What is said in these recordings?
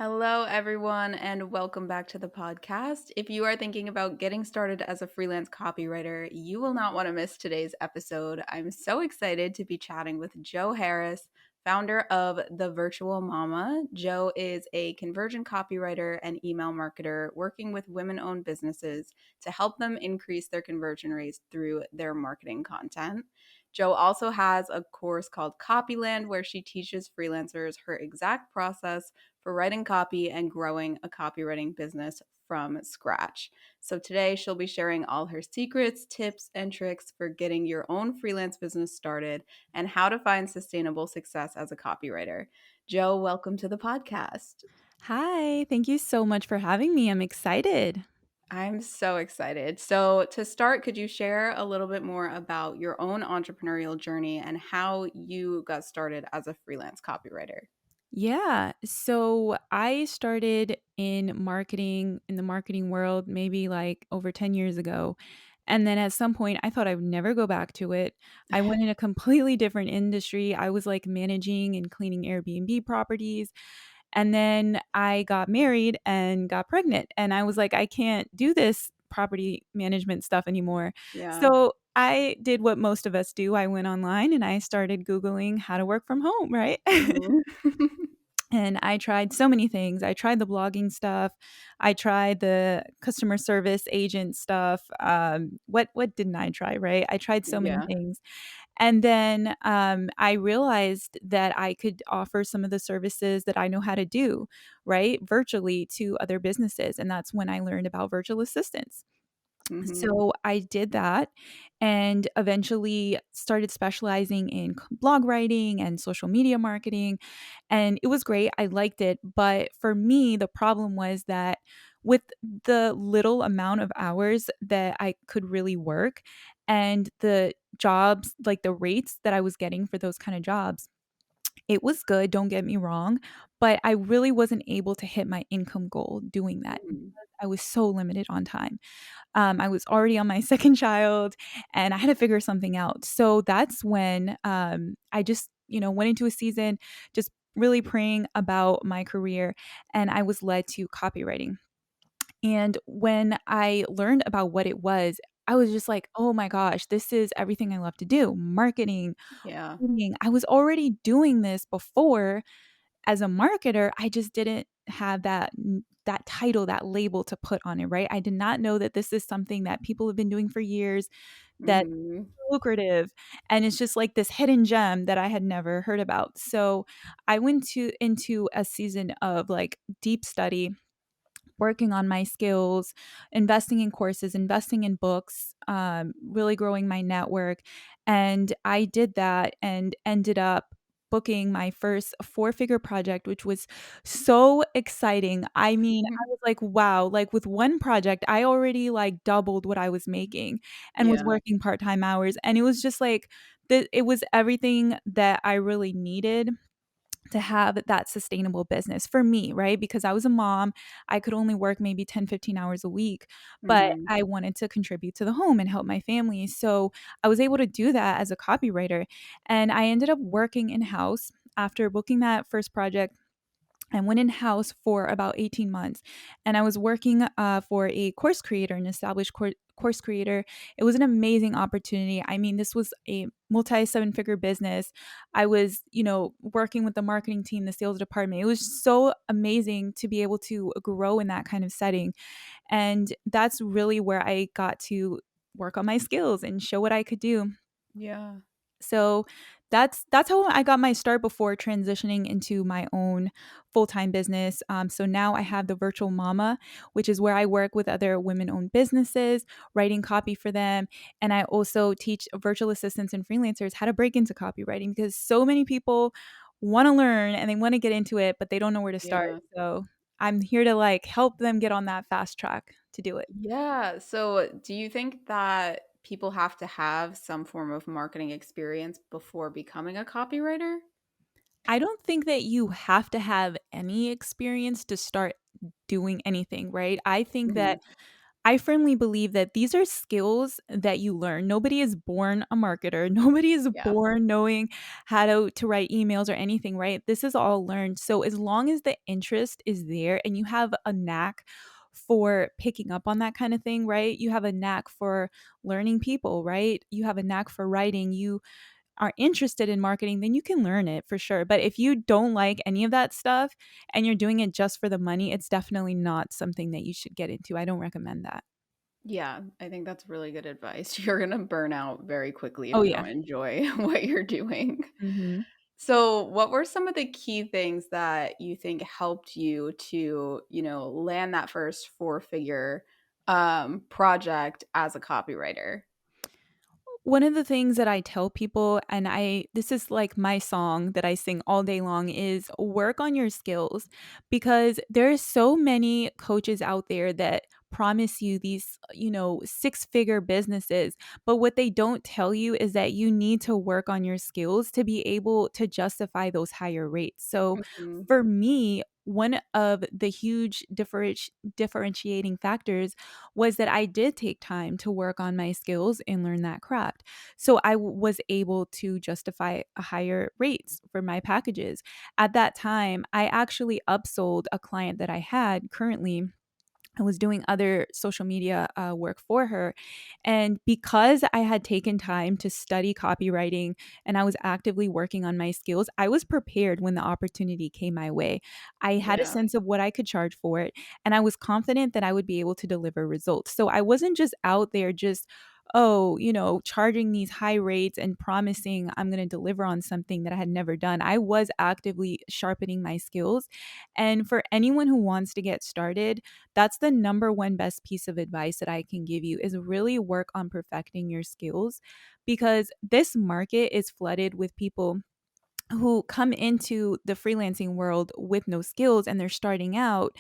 Hello, everyone, and welcome back to the podcast. If you are thinking about getting started as a freelance copywriter, you will not want to miss today's episode. I'm so excited to be chatting with Jo Harris, founder of The Virtual Mama. Jo is a conversion copywriter and email marketer working with women owned businesses to help them increase their conversion rates through their marketing content. Jo also has a course called Copyland where she teaches freelancers her exact process for writing copy and growing a copywriting business from scratch. So today she'll be sharing all her secrets, tips, and tricks for getting your own freelance business started and how to find sustainable success as a copywriter. Jo, welcome to the podcast. Hi, thank you so much for having me. I'm excited. I'm so excited. So, to start, could you share a little bit more about your own entrepreneurial journey and how you got started as a freelance copywriter? Yeah, so I started in the marketing world maybe like over 10 years ago. And then at some point, I thought I would never go back to it. I went in a completely different industry. I was like managing and cleaning Airbnb properties. And then I got married and got pregnant. And I was like, I can't do this property management stuff anymore. Yeah. So I did what most of us do. I went online and I started Googling how to work from home, right? Mhm. And I tried so many things. I tried the blogging stuff. I tried the customer service agent stuff. What didn't I try? Right? I tried so many Yeah. things, and then I realized that I could offer some of the services that I know how to do, right, virtually to other businesses, and that's when I learned about virtual assistants. Mhm. So I did that and eventually started specializing in blog writing and social media marketing. And it was great. I liked it. But for me, the problem was that with the little amount of hours that I could really work and the jobs, like the rates that I was getting for those kind of jobs, it was good. Don't get me wrong. But I really wasn't able to hit my income goal doing that. Mhm. I was so limited on time. I was already on my second child and I had to figure something out. So that's when I just, went into a season just really praying about my career and I was led to copywriting. And when I learned about what it was, I was just like, oh my gosh, this is everything I love to do marketing. Yeah. Coding. I was already doing this before as a marketer, I just didn't have that title, that label to put on it, right? I did not know that this is something that people have been doing for years, that's Mhm. lucrative, and it's just like this hidden gem that I had never heard about. So, I went to into a season of, like, deep study, working on my skills, investing in courses, investing in books, really growing my network. And I did that and ended up booking my first four-figure project, which was so exciting. I mean, I was like, wow, like with one project, I already like doubled what I was making and was Yeah. working part-time hours. And it was just like it was everything that I really needed to have that sustainable business for me, right? Because I was a mom, I could only work maybe 10, 15 hours a week, but Mhm. I wanted to contribute to the home and help my family. So I was able to do that as a copywriter. And I ended up working in house after booking that first project. I went in house for about 18 months and I was working for a course creator, an established course creator. It was an amazing opportunity. I mean, this was a multi seven figure business. I was, working with the marketing team, the sales department. It was so amazing to be able to grow in that kind of setting. And that's really where I got to work on my skills and show what I could do. Yeah. So that's how I got my start before transitioning into my own full-time business. So now I have the Virtual Mama, which is where I work with other women-owned businesses, writing copy for them, and I also teach virtual assistants and freelancers how to break into copywriting because so many people want to learn and they want to get into it, but they don't know where to start. Yeah. So I'm here to like help them get on that fast track to do it. Yeah. So, do you think that people have to have some form of marketing experience before becoming a copywriter? I don't think that you have to have any experience to start doing anything, right? I think that Mhm. I firmly believe that these are skills that you learn. Nobody is born a marketer. Nobody is Yeah. born knowing how to write emails or anything, right? This is all learned. So as long as the interest is there and you have a knack for picking up on that kind of thing, right? You have a knack for learning people, right? You have a knack for writing. You are interested in marketing, then you can learn it for sure. But if you don't like any of that stuff and you're doing it just for the money, it's definitely not something that you should get into. I don't recommend that. Yeah, I think that's really good advice. You're gonna burn out very quickly if Oh, you yeah. don't enjoy what you're doing. Mhm. So, what were some of the key things that you think helped you to, land that first four-figure project as a copywriter? One of the things that I tell people, and this is like my song that I sing all day long, is work on your skills, because there's so many coaches out there that promise you these, six-figure businesses, but what they don't tell you is that you need to work on your skills to be able to justify those higher rates. So Mhm. for me, one of the huge differentiating factors was that I did take time to work on my skills and learn that craft. So I was able to justify a higher rates for my packages. At that time, I actually upsold a client that I had currently. I was doing other social media work for her. And because I had taken time to study copywriting and I was actively working on my skills, I was prepared when the opportunity came my way. I had a Yeah. sense of what I could charge for it, and I was confident that I would be able to deliver results. So I wasn't just out there just, oh, charging these high rates and promising I'm going to deliver on something that I had never done. I was actively sharpening my skills. And for anyone who wants to get started, that's the number one best piece of advice that I can give you, is really work on perfecting your skills, because this market is flooded with people who come into the freelancing world with no skills and they're starting out.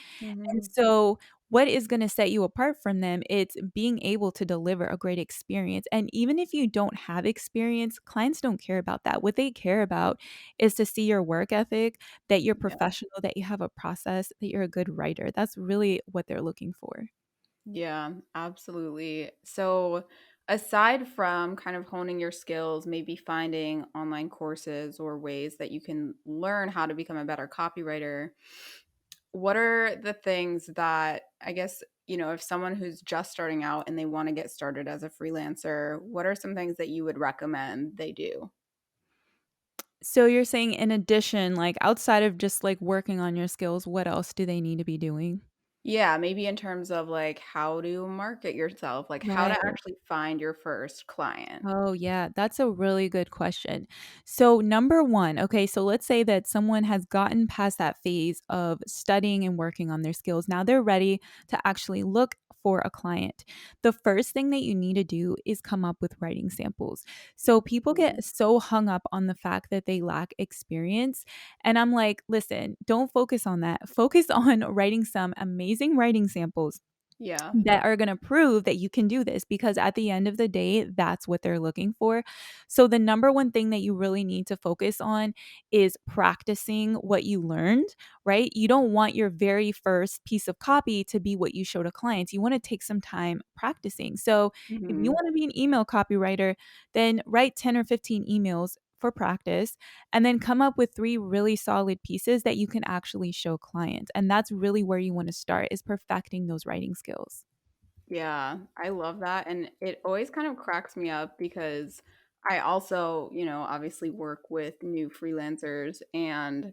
And Mhm. so what is going to set you apart from them? It's being able to deliver a great experience. And even if you don't have experience, clients don't care about that. What they care about is to see your work ethic, that you're Yeah. professional, that you have a process, that you're a good writer. That's really what they're looking for. Yeah, absolutely. So, aside from kind of honing your skills, maybe finding online courses or ways that you can learn how to become a better copywriter, what are the things that I guess, if someone who's just starting out and they want to get started as a freelancer, what are some things that you would recommend they do? So you're saying, in addition, like outside of just like working on your skills, what else do they need to be doing? Yeah, maybe in terms of like how to market yourself, like how to Right. actually find your first client. Oh, yeah, that's a really good question. So, number one, okay, so let's say that someone has gotten past that phase of studying and working on their skills. Now they're ready to actually look for a client. The first thing that you need to do is come up with writing samples. So, people Mhm. get so hung up on the fact that they lack experience. And I'm like, listen, don't focus on that. Focus on writing some amazing writing samples Yeah. that are going to prove that you can do this, because at the end of the day, that's what they're looking for. So the number one thing that you really need to focus on is practicing what you learned, right? You don't want your very first piece of copy to be what you show to clients. You want to take some time practicing. So if you Mhm. want to be an email copywriter, then write 10 or 15 emails for practice, and then come up with three really solid pieces that you can actually show clients. And that's really where you want to start, is perfecting those writing skills. Yeah, I love that, and it always kind of cracks me up because I also, obviously work with new freelancers, and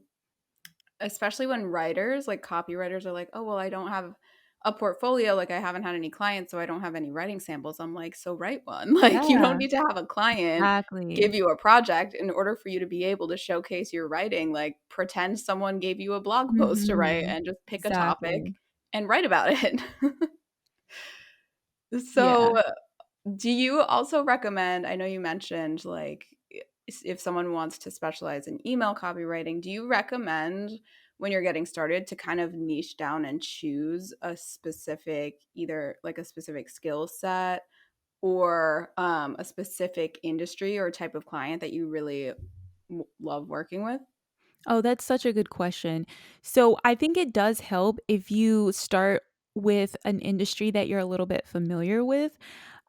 especially when writers, like copywriters are like, "Oh, well, I don't have a portfolio, like I haven't had any clients, so I don't have any writing samples." I'm like, "So write one." Like you don't Yeah, need to have a client exactly. give you a project in order for you to be able to showcase your writing. Like pretend someone gave you a blog post to write Mhm. and just pick a topic Exactly. and write about it. Yeah. So, do you also recommend, I know you mentioned like if someone wants to specialize in email copywriting, do you recommend when you're getting started to kind of niche down and choose a specific, either like a specific skill set or a specific industry or type of client that you really love working with? Oh, that's such a good question. So I think it does help if you start with an industry that you're a little bit familiar with.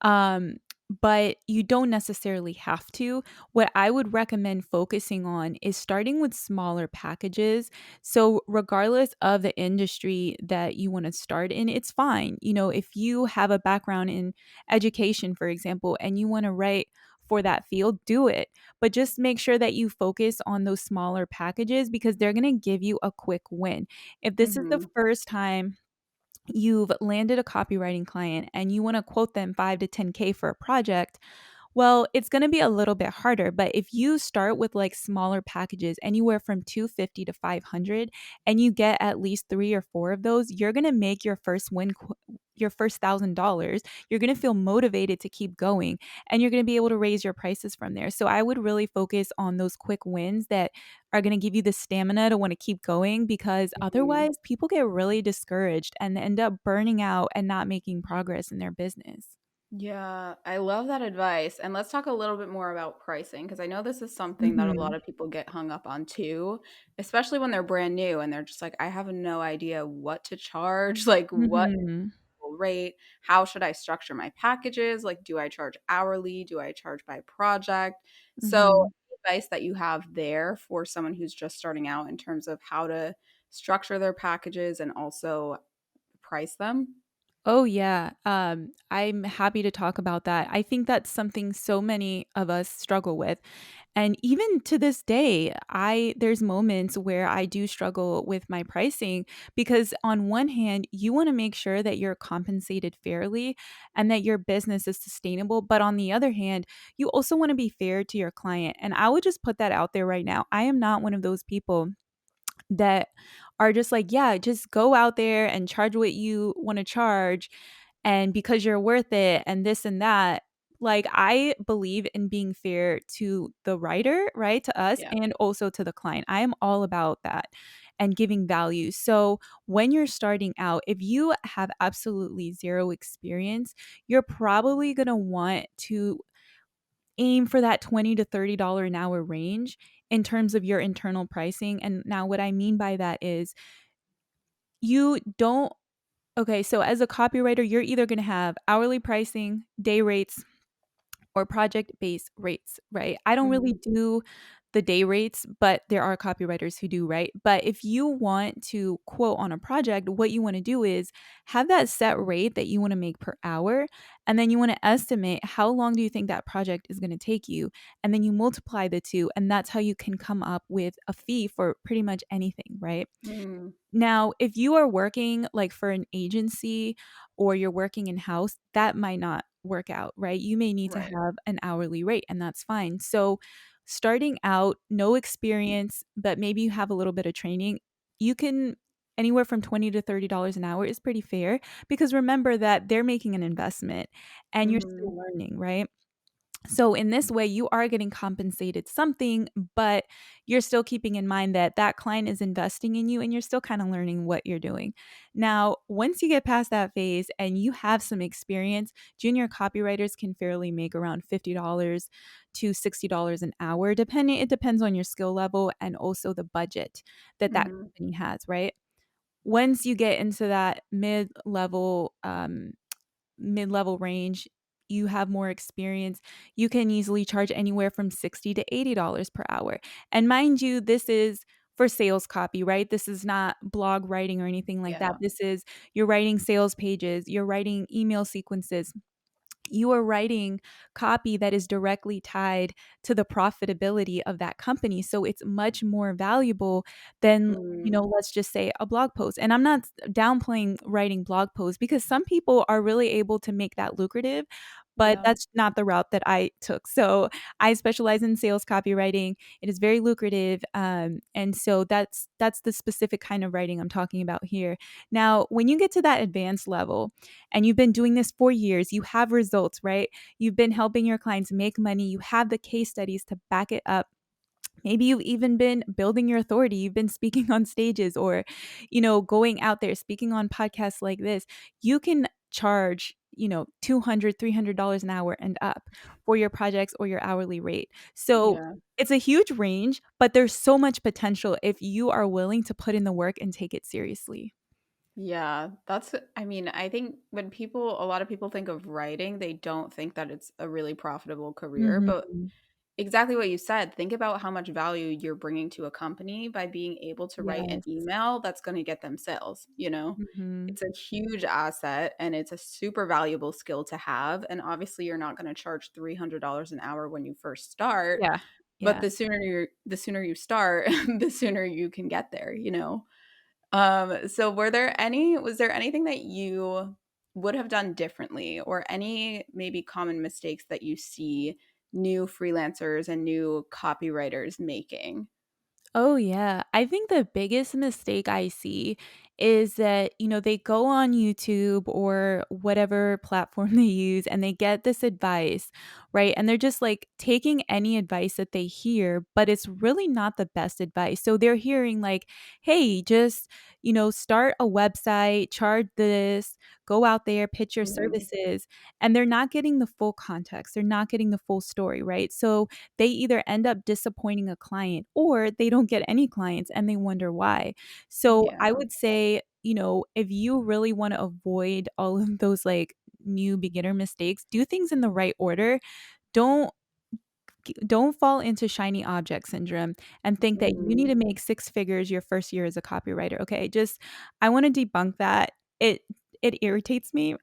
Um, but you don't necessarily have to. What I would recommend focusing on is starting with smaller packages. So, regardless of the industry that you want to start in, it's fine. If you have a background in education, for example, and you want to write for that field, do it. But just make sure that you focus on those smaller packages because they're going to give you a quick win. If this is the Mhm. first time you've landed a copywriting client and you want to quote them 5 to 10K for a project, well, it's going to be a little bit harder, but if you start with like smaller packages, anywhere from 250 to 500, and you get at least 3 or 4 of those, you're going to make your first your first $1,000. You're going to feel motivated to keep going, and you're going to be able to raise your prices from there. So I would really focus on those quick wins that are going to give you the stamina to want to keep going, because Mhm. otherwise people get really discouraged and end up burning out and not making progress in their business. Yeah, I love that advice. And let's talk a little bit more about pricing because I know this is something that a lot Mhm. of people get hung up on too, especially when they're brand new and they're just like, I have no idea what to charge, like what Mhm. will rate, how should I structure my packages? Like, do I charge hourly? Do I charge by project? So, Mhm. advice that you have there for someone who's just starting out in terms of how to structure their packages and also price them? Oh, yeah. I'm happy to talk about that. I think that's something so many of us struggle with. And even to this day, there's moments where I do struggle with my pricing because on one hand, you want to make sure that you're compensated fairly and that your business is sustainable, but on the other hand, you also want to be fair to your client. And I would just put that out there right now. I am not one of those people that are just like, yeah, just go out there and charge what you want to charge. And because you're worth it and this and that. Like, I believe in being fair to the writer, right? To us Yeah. and also to the client. I am all about that and giving value. So, when you're starting out, if you have absolutely zero experience, you're probably going to want to aim for that $20 to $30 an hour range in terms of your internal pricing. And now what I mean by that is you don't okay, so as a copywriter, you're either going to have hourly pricing, day rates, or project-based rates, right? I don't really Mhm. do the day rates, but there are copywriters who do, right? But if you want to quote on a project, what you want to do is have that set rate that you want to make per hour, and then you want to estimate how long do you think that project is going to take you, and then you multiply the two, and that's how you can come up with a fee for pretty much anything, right? Mm. Now, if you are working like for an agency or you're working in house, that might not work out, right? You may need to Right. have an hourly rate, and that's fine. So, starting out, no experience, but maybe you have a little bit of training, you can anywhere from $20 to $30 an hour is pretty fair because remember that they're making an investment and you're Mhm. still learning, right? So in this way, you are getting compensated something, but you're still keeping in mind that that client is investing in you and you're still kind of learning what you're doing. Now, once you get past that phase and you have some experience, junior copywriters can fairly make around $50 to $60 an hour, depending it depends on your skill level and also the budget that that Mhm. company has, right? Once you get into that mid-level range, you have more experience, you can easily charge anywhere from $60 to $80 per hour. And mind you, this is for sales copy, right? This is not blog writing or anything like that. Yeah. This is you're writing sales pages, you're writing email sequences, you are writing copy that is directly tied to the profitability of that company. So it's much more valuable than, Mm. let's just say a blog post. And I'm not downplaying writing blog posts because some people are really able to make that lucrative, but Yeah. that's not the route that I took. So I specialize in sales copywriting. It is very lucrative. And so that's the specific kind of writing I'm talking about here. Now, when you get to that advanced level, and you've been doing this for years, you have results, right? You've been helping your clients make money, you have the case studies to back it up. Maybe you've even been building your authority. You've been speaking on stages or, going out there speaking on podcasts like this. You can charge, $200, $300 an hour and up for your projects or your hourly rate. So Yeah. it's a huge range, but there's so much potential if you are willing to put in the work and take it seriously. Yeah, I mean, I think when a lot of people think of writing, they don't think that it's a really profitable career. But Mhm. exactly what you said, think about how much value you're bringing to a company by being able to write an Yes. email that's going to get them sales, you know? Mhm. It's a huge asset and it's a super valuable skill to have. And obviously, you're not going to charge $300 an hour when you first start, Yeah. but Yeah. the sooner you start, the sooner you can get there, you know? So was there anything that you would have done differently or any maybe common mistakes that you see new freelancers and new copywriters making? Oh, yeah. I think the biggest mistake I see is that, they go on YouTube or whatever platform they use and they get this advice, right? And they're just like taking any advice that they hear, but it's really not the best advice. So they're hearing, like, hey, just, start a website, charge this, go out there, pitch your Mhm. services. And they're not getting the full context. They're not getting the full story, right? So they either end up disappointing a client or they don't get any clients and they wonder why. So I Yeah. would say, if you really want to avoid all of those like new beginner mistakes, do things in the right order. Don't don't fall into shiny object syndrome and think that you need Mhm. to make six figures your first year as a copywriter. Okay, just I want to debunk that. It irritates me.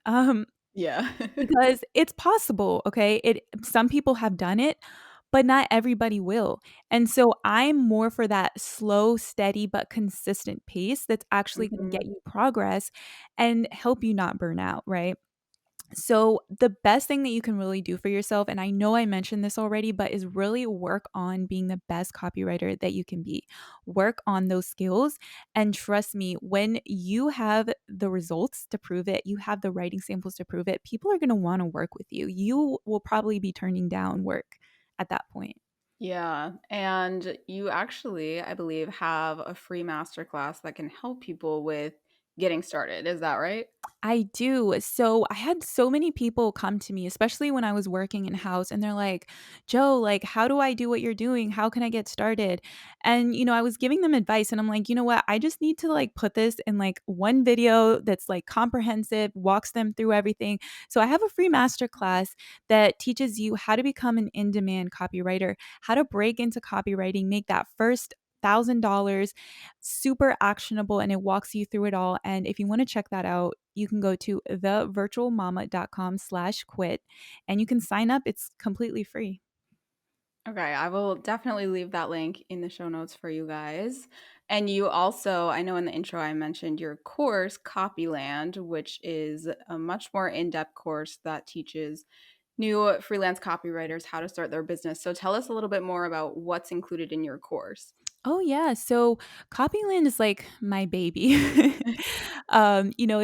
Yeah. Because it's possible, okay? Some people have done it, but not everybody will. And so I'm more for that slow, steady, but consistent pace that's actually gonna get Mhm. you progress and help you not burn out, right? So, the best thing that you can really do for yourself, and I know I mentioned this already, but is really work on being the best copywriter that you can be. Work on those skills. And trust me, when you have the results to prove it, you have the writing samples to prove it, people are going to want to work with you. You will probably be turning down work at that point. Yeah, and you actually, I believe, have a free masterclass that can help people with getting started. Is that right? I do. So I had so many people come to me, especially when I was working in house, and they're like, Joe, like, how do I do what you're doing? How can I get started? And, I was giving them advice, and I'm like, you know what? I just need to like put this in like one video that's like comprehensive, walks them through everything. So I have a free masterclass that teaches you how to become an in demand copywriter, how to break into copywriting, make that first $1,000 super actionable, and it walks you through it all. And if you want to check that out, you can go to thevirtualmama.com/quit and you can sign up. It's completely free. Okay, I will definitely leave that link in the show notes for you guys. And you also, I know in the intro I mentioned your course, Copyland, which is a much more in depth course that teaches new freelance copywriters how to start their business. So tell us a little bit more about what's included in your course. Oh yeah, so Copyland is like my baby. If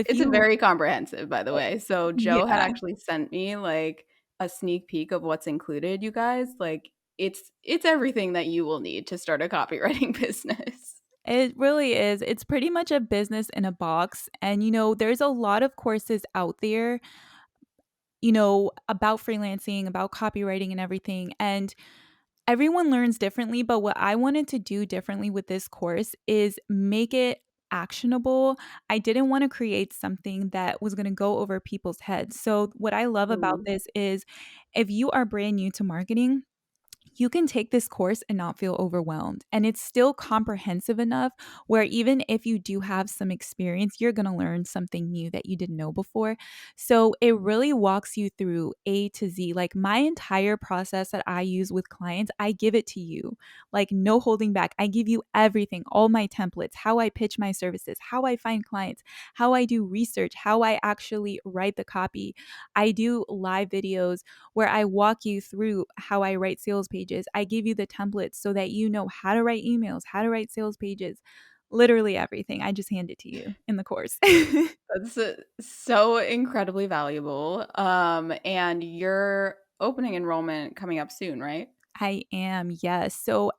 It's a you very comprehensive, by the way. So Joe had yeah. actually sent me like a sneak peek of what's included, you guys. Like it's everything that you will need to start a copywriting business. It really is. It's pretty much a business in a box. And, there's a lot of courses out there, about freelancing, about copywriting and everything. And everyone learns differently, but what I wanted to do differently with this course is make it actionable. I didn't want to create something that was going to go over people's heads. So, what I love about Mhm. this is if you are brand new to marketing, you can take this course and not feel overwhelmed. And it's still comprehensive enough where even if you do have some experience, you're going to learn something new that you didn't know before. So it really walks you through A to Z. Like my entire process that I use with clients, I give it to you. Like no holding back. I give you everything, all my templates, how I pitch my services, how I find clients, how I do research, how I actually write the copy. I do live videos where I walk you through how I write sales pages. I give you the templates so that you know how to write emails, how to write sales pages, literally everything. I just hand it to you in the course. That's so incredibly valuable. And you're opening enrollment coming up soon, right? I am, yes. So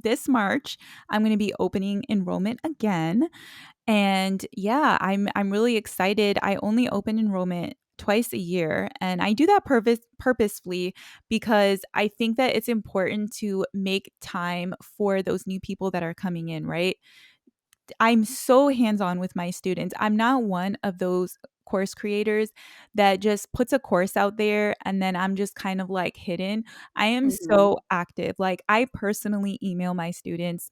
this March, I'm going to be opening enrollment again. And yeah, I'm really excited. I only open enrollment twice a year and I do that purposefully because I think that it's important to make time for those new people that are coming in, right? I'm so hands-on with my students. I'm not one of those course creators that just puts a course out there and then I'm just kind of like hidden. I am Mhm. so active. Like I personally email my students.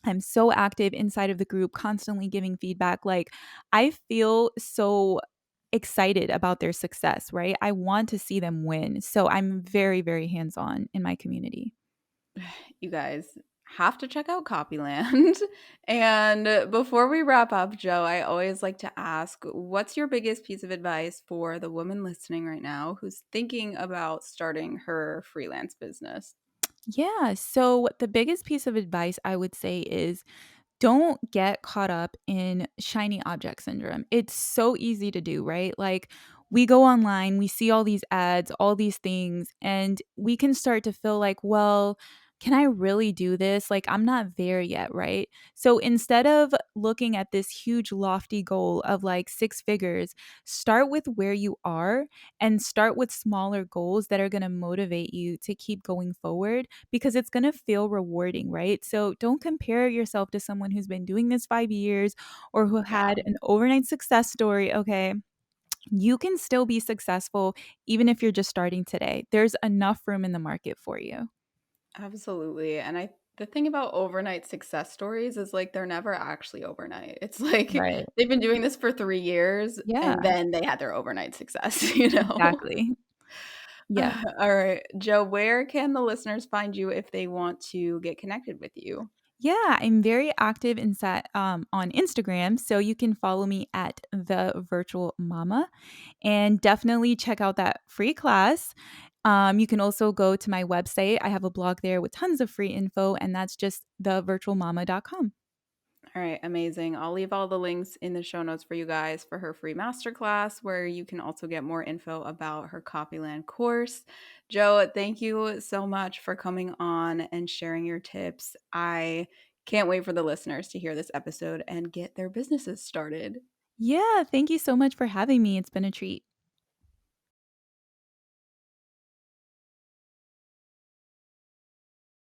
I'm so active inside of the group, constantly giving feedback. Like I feel so excited about their success, right? I want to see them win. So I'm very, very hands-on in my community. You guys have to check out Copyland. And before we wrap up, Joe, I always like to ask, what's your biggest piece of advice for the woman listening right now who's thinking about starting her freelance business? Yeah. So the biggest piece of advice I would say is don't get caught up in shiny object syndrome. It's so easy to do, right? Like we go online, we see all these ads, all these things, and we can start to feel like, well, can I really do this? Like, I'm not there yet, right? So instead of looking at this huge, lofty goal of like 6 figures, start with where you are and start with smaller goals that are going to motivate you to keep going forward because it's going to feel rewarding, right? So don't compare yourself to someone who's been doing this 5 years or who Yeah, had an overnight success story. Okay. You can still be successful even if you're just starting today. There's enough room in the market for you. absolutely. And the thing about overnight success stories is like they're never actually overnight. It's like Right. they've been doing this for 3 years Yeah, and then they had their overnight success, you know? exactly. Yeah. All right, Joe, where can the listeners find you if they want to get connected with you? Yeah, I'm very active on Instagram, so you can follow me at the virtual mama and definitely check out that free class. You can also go to my website. I have a blog there with tons of free info, and that's just thevirtualmama.com. All right, amazing. I'll leave all the links in the show notes for you guys for her free masterclass, where you can also get more info about her Copyland course. Joe, thank you so much for coming on and sharing your tips. I can't wait for the listeners to hear this episode and get their businesses started. Yeah, thank you so much for having me. It's been a treat.